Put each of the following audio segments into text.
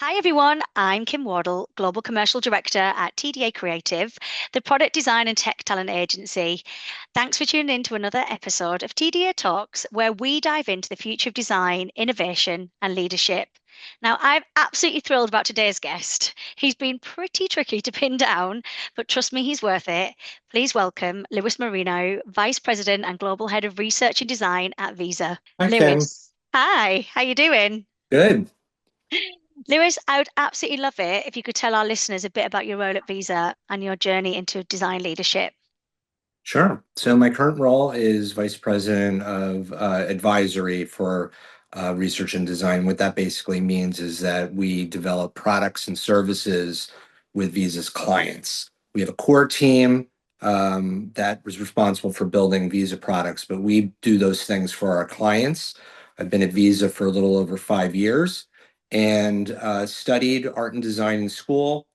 Hi everyone, I'm Kim Wardle, Global Commercial Director at TDA Creative, the product design and tech talent agency. Thanks for tuning in to another episode of TDA Talks, where we dive into the future of design, innovation, and leadership. Now, I'm absolutely thrilled about today's guest. He's been pretty tricky to pin down, but trust me, he's worth it. Please welcome Louis Marino, Vice President and Global Head of Research and Design at Visa. Hi, Kim. Louis, hi, how you doing? Good. Lewis, I would absolutely love it if you could tell our listeners a bit about your role at Visa and your journey into design leadership. Sure. So my current role is Vice President of Advisory for Research and Design. What that basically means is that we develop products and services with Visa's clients. We have a core team that was responsible for building Visa products, but we do those things for our clients. I've been at Visa for a little over 5 years and studied art and design in school.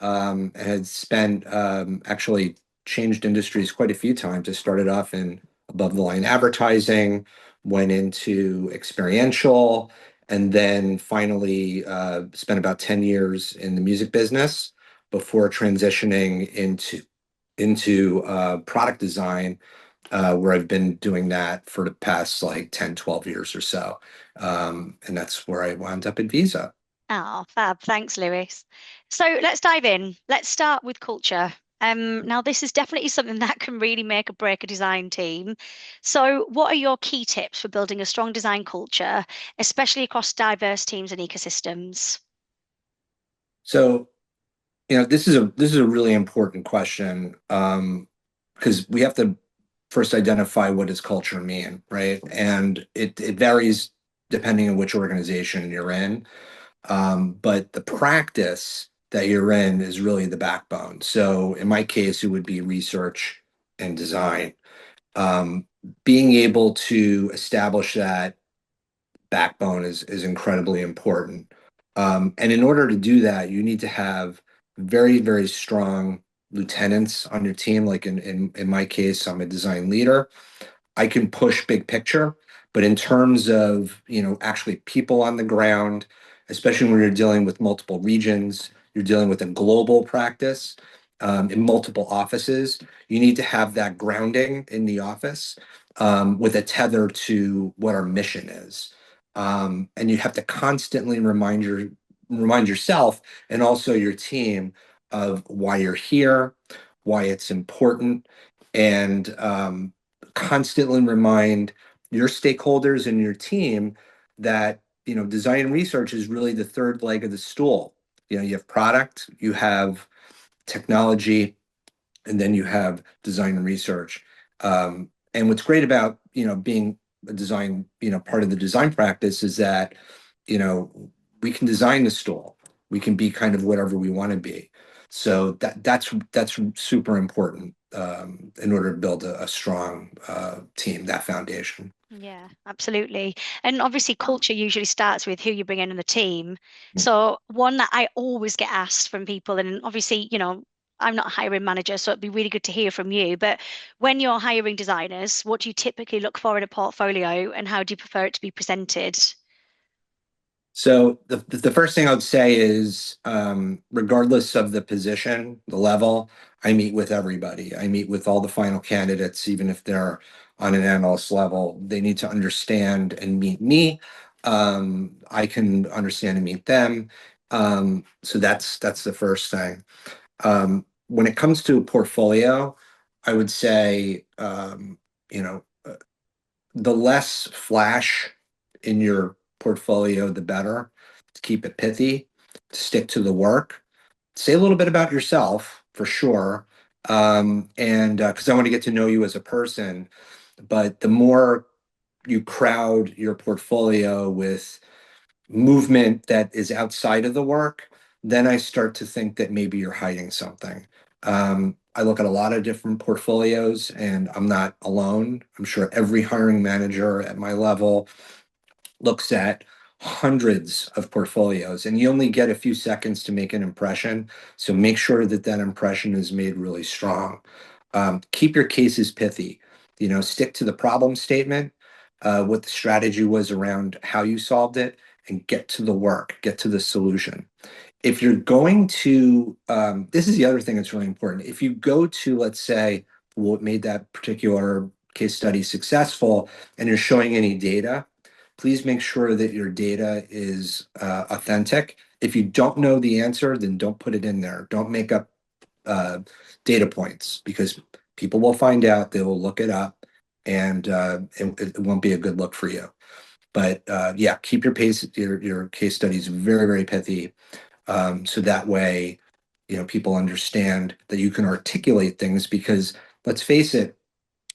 Had spent actually changed industries quite a few times. I started off in above the line advertising, went into experiential, and then finally spent about 10 years in the music business before transitioning into product design, where I've been doing that for the past like 10, 12 years or so. And that's where I wound up at Visa. Oh, fab. Thanks, Lewis. So let's dive in. Let's start with culture. Now, this is definitely something that can really make or break a design team. So, what are your key tips for building a strong design culture, especially across diverse teams and ecosystems? So this is a really important question, because we have to first identify what does culture mean, right? And it varies depending on which organization you're in. But the practice that you're in is really the backbone. So in my case, it would be research and design. Um, Being able to establish that backbone is incredibly important. And in order to do that, you need to have very, very strong lieutenants on your team. Like in my case, I'm a design leader. I can push big picture, but in terms of, actually people on the ground, especially when you're dealing with multiple regions, you're dealing with a global practice, in multiple offices, you need to have that grounding in the office, with a tether to what our mission is. And you have to constantly remind yourself and also your team of why you're here, why it's important, and constantly remind your stakeholders and your team that design and research is really the third leg of the stool. You have product, you have technology, and then you have design and research. And what's great about being a design part of the design practice is that you know we can design the stool. We can be kind of whatever we want to be. So that's super important, in order to build a strong team, that foundation. Yeah, absolutely. And obviously, culture usually starts with who you bring in the team. So, one that I always get asked from people, and obviously, I'm not a hiring manager, so it'd be really good to hear from you. But when you're hiring designers, what do you typically look for in a portfolio, and how do you prefer it to be presented? So the first thing I would say is, regardless of the position, the level, I meet with everybody. I meet with all the final candidates, even if they're on an analyst level. They need to understand and meet me. I can understand and meet them. So that's the first thing. When it comes to a portfolio, I would say, you know, the less flash in your portfolio, the better. To keep it pithy, to stick to the work. Say a little bit about yourself for sure, and because I want to get to know you as a person. But the more you crowd your portfolio with movement that is outside of the work, then I start to think that maybe you're hiding something. I look at a lot of different portfolios, and I'm not alone. I'm sure every hiring manager at my level looks at hundreds of portfolios, and you only get a few seconds to make an impression. So make sure that that impression is made really strong. Keep your cases pithy. Stick to the problem statement, what the strategy was around how you solved it, and get to the work, get to the solution. If you're going to, this is the other thing that's really important. If you go to, let's say, what made that particular case study successful and you're showing any data, please make sure that your data is authentic. If you don't know the answer, then don't put it in there. Don't make up uh, data points because people will find out, they will look it up, and it won't be a good look for you. But yeah, keep your case studies very, very pithy, so that way, people understand that you can articulate things because let's face it,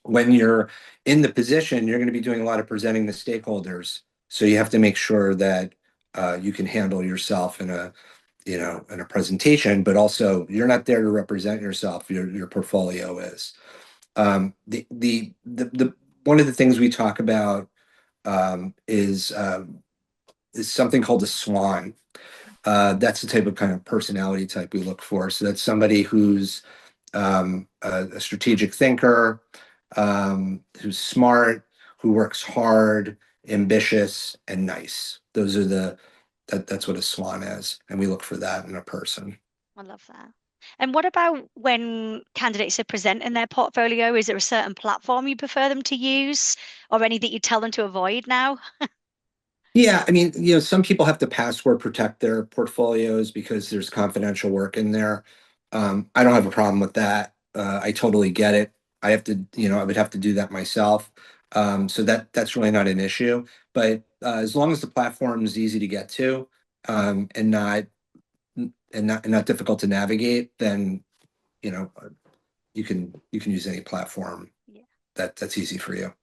when you're in the position, you're going to be doing a lot of presenting to stakeholders. So you have to make sure that you can handle yourself in a presentation, but also you're not there to represent yourself. Your portfolio is. The one of the things we talk about is something called a SWAN. That's the type of kind of personality type we look for. So that's somebody who's a strategic thinker, who's smart, who works hard, ambitious, and nice. That's what a swan is, and we look for that in a person. I love that. And what about when candidates are presenting their portfolio? Is there a certain platform you prefer them to use or any that you tell them to avoid now? Yeah, I mean, some people have to password protect their portfolios because there's confidential work in there. I don't have a problem with that. I totally get it. I would have to do that myself. So that's really not an issue. But as long as the platform is easy to get to, and not difficult to navigate, then you know you can use any platform Yeah. that's easy for you.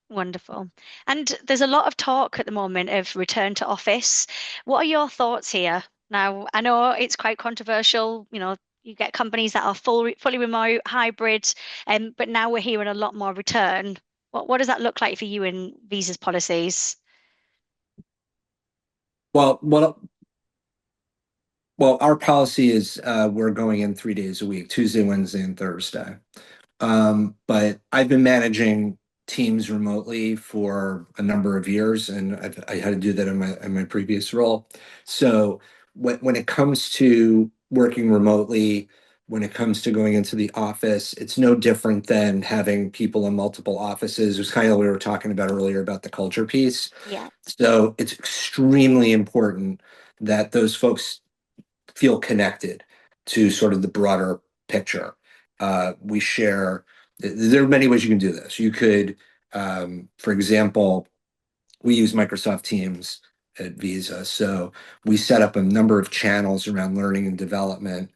Wonderful. And there's a lot of talk at the moment of return to office. What are your thoughts here? Now, I know it's quite controversial. You get companies that are fully remote, hybrid, but now we're hearing a lot more return. What does that look like for you in visas policies? Well, our policy is we're going in 3 days a week, Tuesday, Wednesday, and Thursday. But I've been managing teams remotely for a number of years, and I had to do that in my previous role. So when it comes to working remotely, when it comes to going into the office, it's no different than having people in multiple offices. It was kind of what we were talking about earlier about the culture piece. Yeah. So it's extremely important that those folks feel connected to sort of the broader picture. We share, there are many ways you can do this. You could, for example, we use Microsoft Teams at Visa. So we set up a number of channels around learning and development,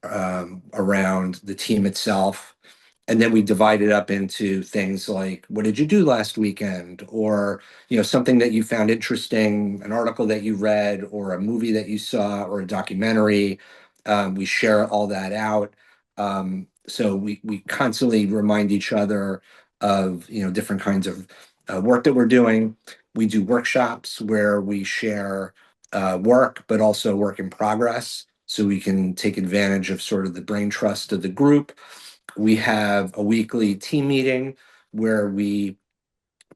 around the team itself. And then we divide it up into things like, what did you do last weekend? Or, something that you found interesting, an article that you read, or a movie that you saw, or a documentary. We share all that out. So we constantly remind each other of, different kinds of work that we're doing. We do workshops where we share work, but also work in progress. So we can take advantage of sort of the brain trust of the group. We have a weekly team meeting where we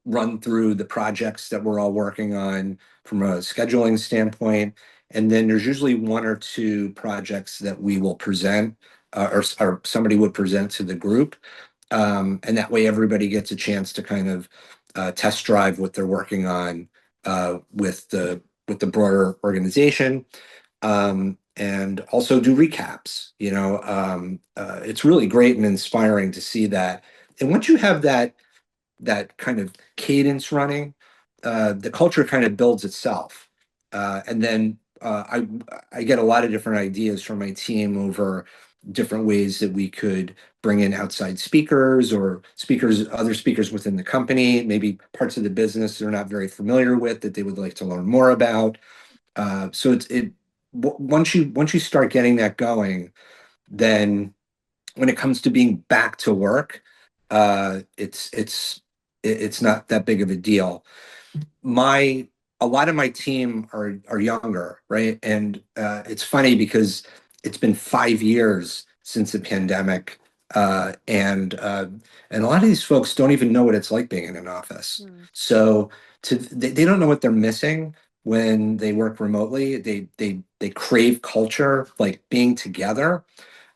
run through the projects that we're all working on from a scheduling standpoint. And then there's usually one or two projects that we will present, or somebody would present to the group. And that way everybody gets a chance to kind of test drive what they're working on with the broader organization, and also do recaps. It's really great and inspiring to see that. And once you have that kind of cadence running, the culture kind of builds itself. And then I get a lot of different ideas from my team over different ways that we could bring in outside speakers or other speakers within the company, maybe parts of the business they're not very familiar with that they would like to learn more about. So once you start getting that going, then when it comes to being back to work, it's not that big of a deal. My A lot of my team are younger, right? And it's funny because it's been 5 years since the pandemic, and a lot of these folks don't even know what it's like being in an office. Mm. So they don't know what they're missing. when they work remotely. They crave culture, like being together.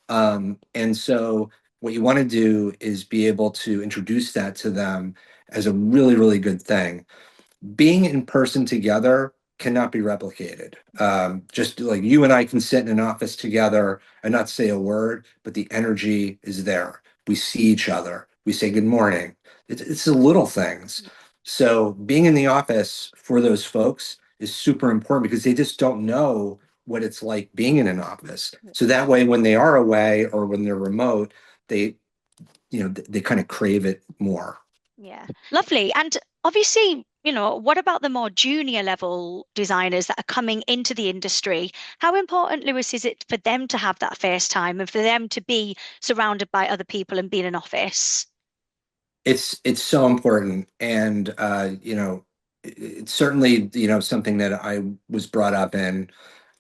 And so what you want to do is be able to introduce that to them as a really, really good thing. Being in person together cannot be replicated. Just like you and I can sit in an office together and not say a word, but the energy is there. We see each other. We say good morning. It's the little things. So being in the office for those folks is super important because they just don't know what it's like being in an office. So that way, when they are away or when they're remote, they, they kind of crave it more. Yeah, lovely. And obviously, what about the more junior level designers that are coming into the industry? How important, Lewis, is it for them to have that face time and for them to be surrounded by other people and be in an office? It's so important, and it's certainly something that I was brought up in,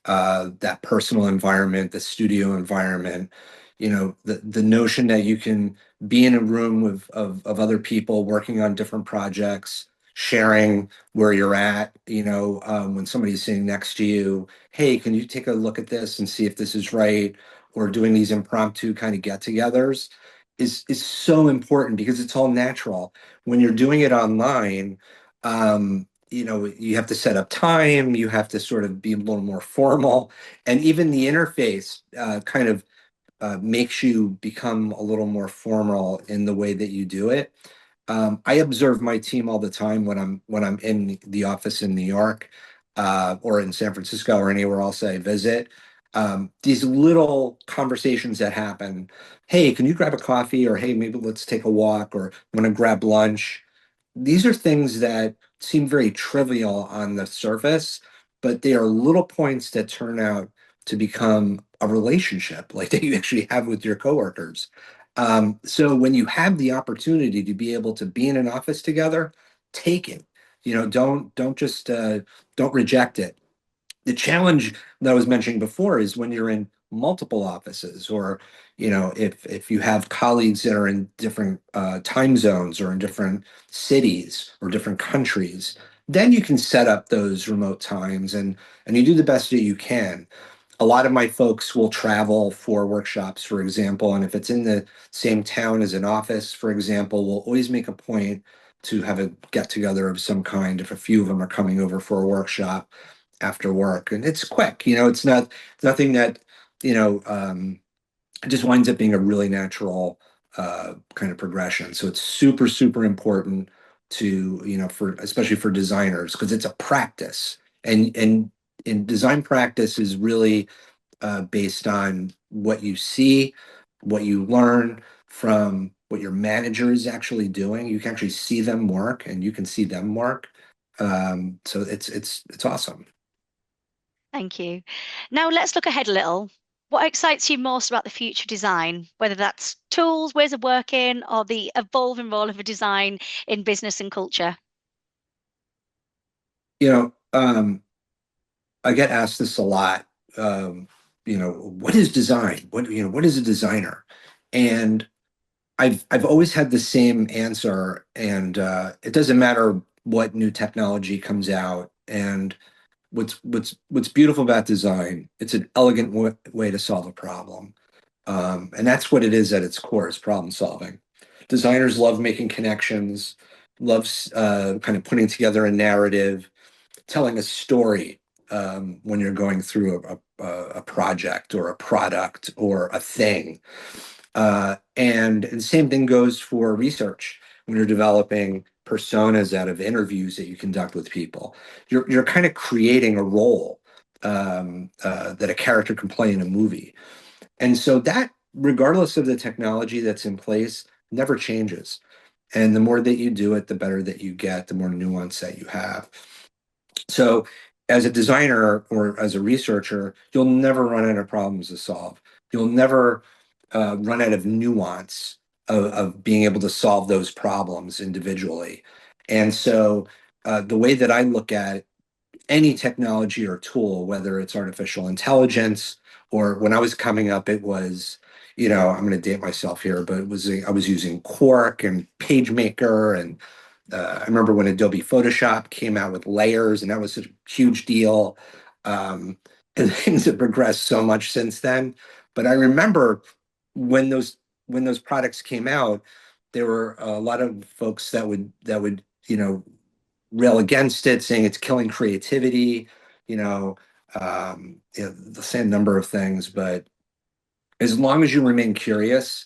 that personal environment, the studio environment, the notion that you can be in a room of other people working on different projects, sharing where you're at, when somebody's sitting next to you, hey, can you take a look at this and see if this is right? Or doing these impromptu kind of get-togethers is so important because it's all natural. When you're doing it online, you have to set up time, you have to sort of be a little more formal, and even the interface kind of makes you become a little more formal in the way that you do it. I observe my team all the time when I'm in the office in New York, or in San Francisco or anywhere else I visit. These little conversations that happen. Hey, can you grab a coffee? Or hey, maybe let's take a walk. Or want to grab lunch? These are things that seem very trivial on the surface, but they are little points that turn out to become a relationship, like that you actually have with your coworkers. So when you have the opportunity to be able to be in an office together, take it. Don't just don't reject it. The challenge that I was mentioning before is when you're in multiple offices, or if you have colleagues that are in different time zones or in different cities or different countries, then you can set up those remote times, and you do the best that you can. A lot of my folks will travel for workshops, for example, and if it's in the same town as an office, for example, we'll always make a point to have a get together of some kind if a few of them are coming over for a workshop after work. And it's quick, it's nothing that, you know, um, it just winds up being a really natural kind of progression. So it's super, super important to, for especially for designers, because it's a practice. And design practice is really based on what you see, what you learn from what your manager is actually doing. You can actually see them work, and you can see them work. So it's awesome. Thank you. Now let's look ahead a little. What excites you most about the future design, whether that's tools, ways of working, or the evolving role of a design in business and culture? You know, um, I get asked this a lot. What is design? What is a designer? And I've always had the same answer, and it doesn't matter what new technology comes out. And what's beautiful about design, it's an elegant way to solve a problem. And that's what it is at its core, is problem solving. Designers love making connections, loves kind of putting together a narrative, telling a story when you're going through a project or a product or a thing. And the same thing goes for research when you're developing personas out of interviews that you conduct with people. You're kind of creating a role that a character can play in a movie. And so that, regardless of the technology that's in place, never changes. And the more that you do it, the better that you get, the more nuance that you have. So, as a designer or as a researcher, you'll never run out of problems to solve. You'll never run out of nuance of being able to solve those problems individually. And so, the way that I look at any technology or tool, whether it's artificial intelligence, or when I was coming up, it was, I'm going to date myself here, but I was using Quark and PageMaker and I remember when Adobe Photoshop came out with layers, and that was a huge deal. Um, and things have progressed so much since then. But I remember when those products came out, there were a lot of folks that would rail against it, saying it's killing creativity. You know, the same number of things. But as long as you remain curious,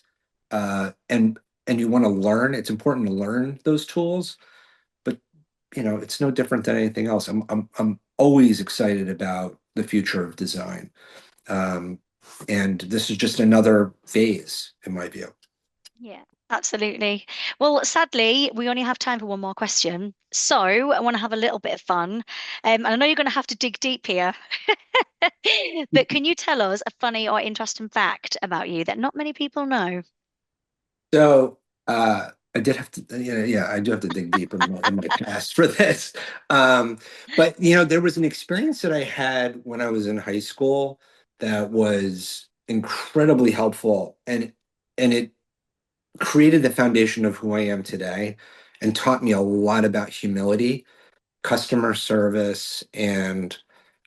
and you want to learn, it's important to learn those tools. But it's no different than anything else. I'm always excited about the future of design. Um, and this is just another phase, in my view. Yeah, absolutely. Well, sadly, we only have time for one more question. So I want to have a little bit of fun. And I know you're going to have to dig deep here. But can you tell us a funny or interesting fact about you that not many people know? So I did have to, yeah, I do have to dig deep in my past for this. Um, but there was an experience that I had when I was in high school that was incredibly helpful, and it created the foundation of who I am today, and taught me a lot about humility, customer service, and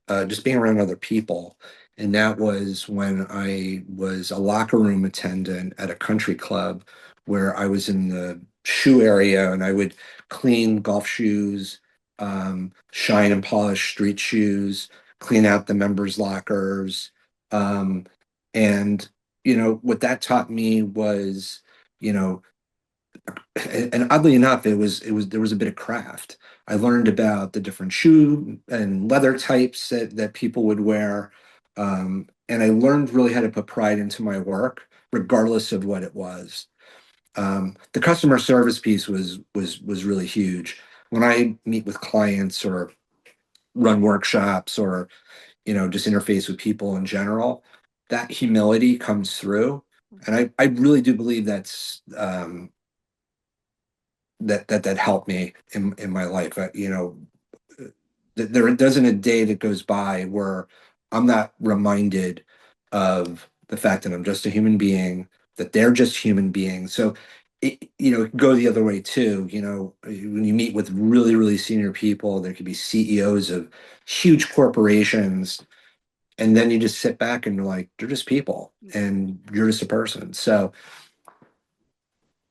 just being around other people. And that was when I was a locker room attendant at a country club, where I was in the shoe area, and I would clean golf shoes, shine and polish street shoes, clean out the members' lockers. Um, and, what that taught me was, you know, and oddly enough, there was a bit of craft. I learned about the different shoe and leather types that people would wear, and I learned really how to put pride into my work, regardless of what it was. The customer service piece was really huge. When I meet with clients or run workshops, or just interface with people in general, that humility comes through, and I really do believe that helped me in my life. There doesn't a day that goes by where I'm not reminded of the fact that I'm just a human being, that they're just human beings. So it can go the other way too. When you meet with really, really senior people, there could be CEOs of huge corporations, and then you just sit back and you're like, they're just people, and you're just a person. So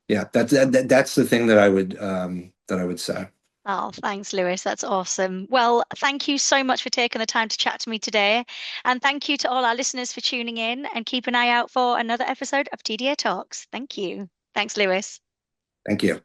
yeah, that's the thing that I would say. Oh, thanks, Lewis. That's awesome. Well, thank you so much for taking the time to chat to me today. And thank you to all our listeners for tuning in and keep an eye out for another episode of TDA Talks. Thank you. Thanks, Lewis. Thank you.